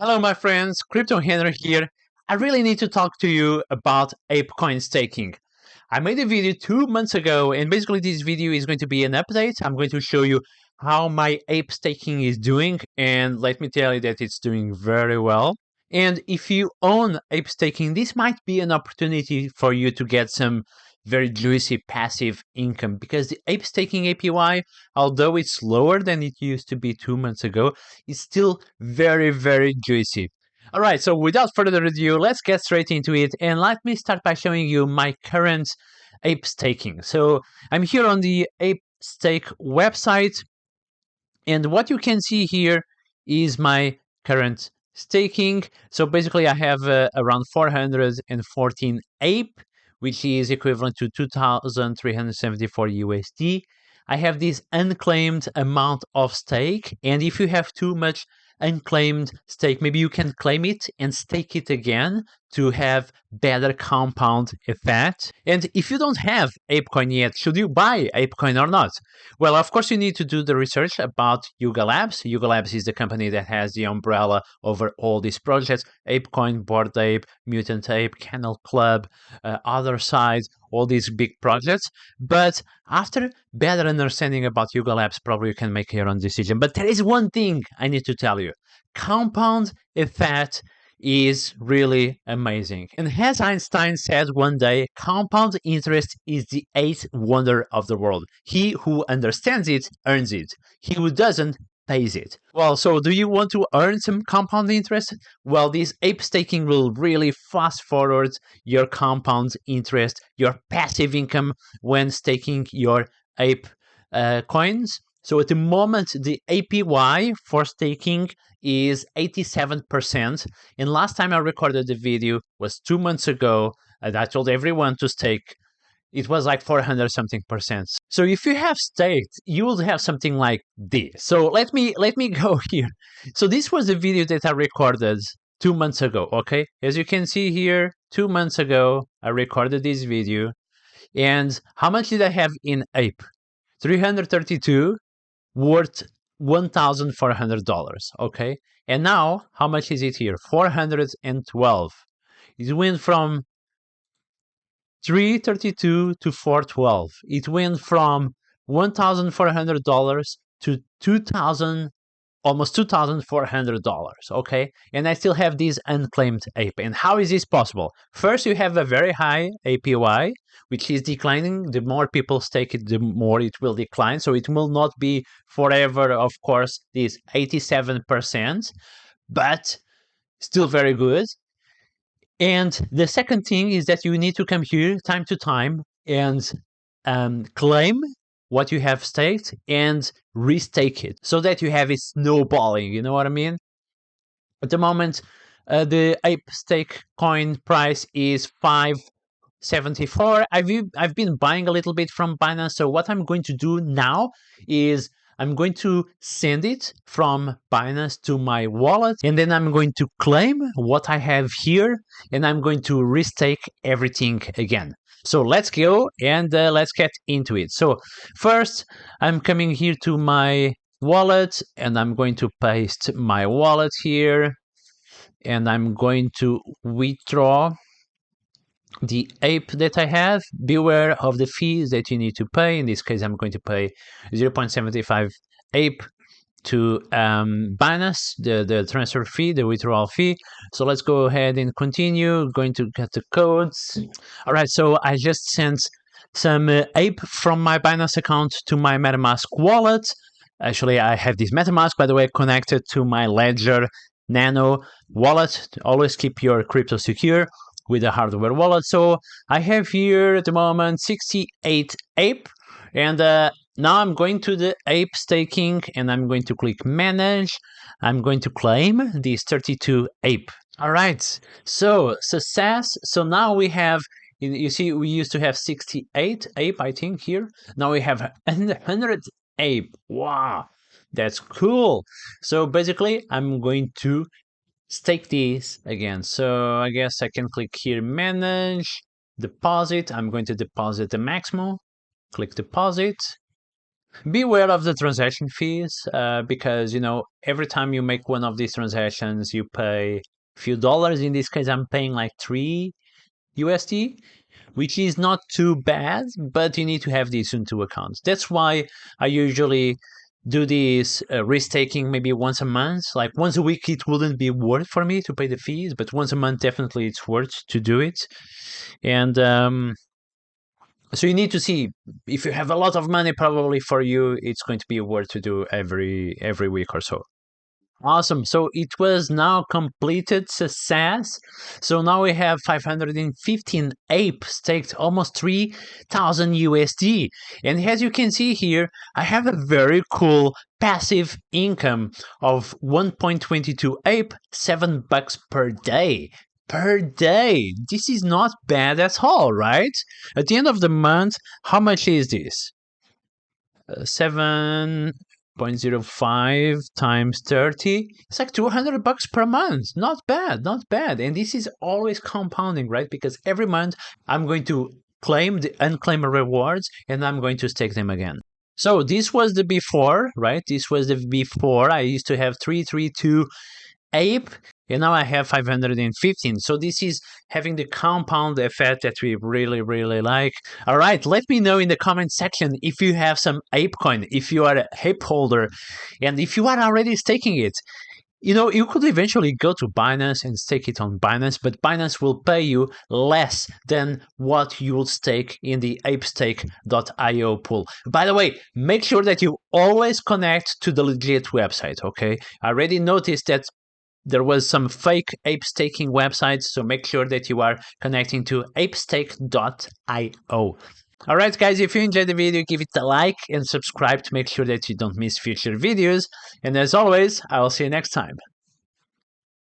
Hello, my friends. Crypto Henry here. I really need to talk to you about APE Coin staking. I made a video 2 months ago, and basically, this video is going to be an update. I'm going to show you how my APE staking is doing, and let me tell you that it's doing very well. And if you own APE staking, this might be an opportunity for you to get some very juicy passive income because the APE staking APY, although it's lower than it used to be 2 months ago, is still very, very juicy. All right, so without further ado, let's get straight into it. And let me start by showing you my current ape staking. So I'm here on the ape stake website, and what you can see here is my current staking. So basically, I have around 414 ape, which is equivalent to 2,374 USD. I have this unclaimed amount of stake, and if you have too much unclaimed stake, maybe you can claim it and stake it again to have better compound effect. And if you don't have ApeCoin yet, should you buy ApeCoin or not? Well, of course, you need to do the research about Yuga Labs. Yuga Labs is the company that has the umbrella over all these projects: ApeCoin, Bored Ape, Mutant Ape, Kennel Club, Other Side, all these big projects. But after better understanding about Yuga Labs, probably you can make your own decision. But there is one thing I need to tell you: compound effect is really amazing. And as Einstein said one day, compound interest is the eighth wonder of the world. He who understands it earns it. He who doesn't pays it. Well, so do you want to earn some compound interest? Well, this ape staking will really fast forward your compound interest, your passive income when staking your ape coins. So at the moment, the APY for staking is 87%. And last time I recorded the video was 2 months ago, and I told everyone to stake. It was like 400 something percent. So if you have staked, you will have something like this. So let me go here. So this was a video that I recorded 2 months ago. Okay, as you can see here, 2 months ago I recorded this video. And how much did I have in ape? 332, worth $1,400. Okay, and now how much is it here? 412. It went from 332 to 412. It went from $1,400 to 2,000, almost $2,400. Okay, and I still have this unclaimed ape. And how is this possible? First, you have a very high APY, which is declining. The more people stake it, the more it will decline. So it will not be forever, of course, this 87%, but still very good. And the second thing is that you need to come here time to time and claim what you have staked and restake it so that you have it snowballing. You know what I mean? At the moment, the ape stake coin price is 574. I've been buying a little bit from Binance. So what I'm going to do now is I'm going to send it from Binance to my wallet, and then I'm going to claim what I have here, and I'm going to restake everything again. So let's go and let's get into it. So first, I'm coming here to my wallet, and I'm going to paste my wallet here, and I'm going to withdraw the ape that I have. Beware of the fees that you need to pay. In this case, I'm going to pay 0.75 ape to Binance, the transfer fee, the withdrawal fee. So let's go ahead and continue. Going to get the codes. All right, so I just sent some ape from my Binance account to my MetaMask wallet. Actually, I have this MetaMask, by the way, connected to my Ledger Nano wallet. Always keep your crypto secure with a hardware wallet. So I have here at the moment 68 ape, and now I'm going to the ape staking, and I'm going to click manage. I'm going to claim these 32 ape. All right, so success. So now we have, you see, we used to have 68 ape, I think, here. Now we have 100 ape. Wow, that's cool. So basically, I'm going to stake these again. So I guess I can click here, manage, deposit. I'm going to deposit the maximum. Click deposit. Beware of the transaction fees because every time you make one of these transactions, you pay a few dollars. In this case, I'm paying like 3 USD, which is not too bad, but you need to have this into account. That's why I usually do this risk taking maybe once a month. Like once a week, it wouldn't be worth for me to pay the fees, but once a month, definitely it's worth to do it. And so you need to see if you have a lot of money, probably for you, it's going to be worth to do every week or so. Awesome. So it was now completed success. So now we have 515 APE staked, almost 3,000 USD. And as you can see here, I have a very cool passive income of 1.22 APE, $7 per day. Per day. This is not bad at all, right? At the end of the month, how much is this? 7.05 times 30, it's like $200 per month. Not bad, not bad. And this is always compounding, right? Because every month I'm going to claim the unclaimed rewards and I'm going to stake them again. So this was the before, right? This was the before. I used to have 332 APE, and now I have 515. So this is having the compound effect that we really, really like. All right, let me know in the comment section if you have some APE coin, if you are a APE holder, and if you are already staking it. You could eventually go to Binance and stake it on Binance, but Binance will pay you less than what you will stake in the apestake.io pool. By the way, make sure that you always connect to the legit website, okay? I already noticed that there was some fake ape staking websites, so make sure that you are connecting to apestake.io. All right, guys, if you enjoyed the video, give it a like and subscribe to make sure that you don't miss future videos. And as always, I will see you next time.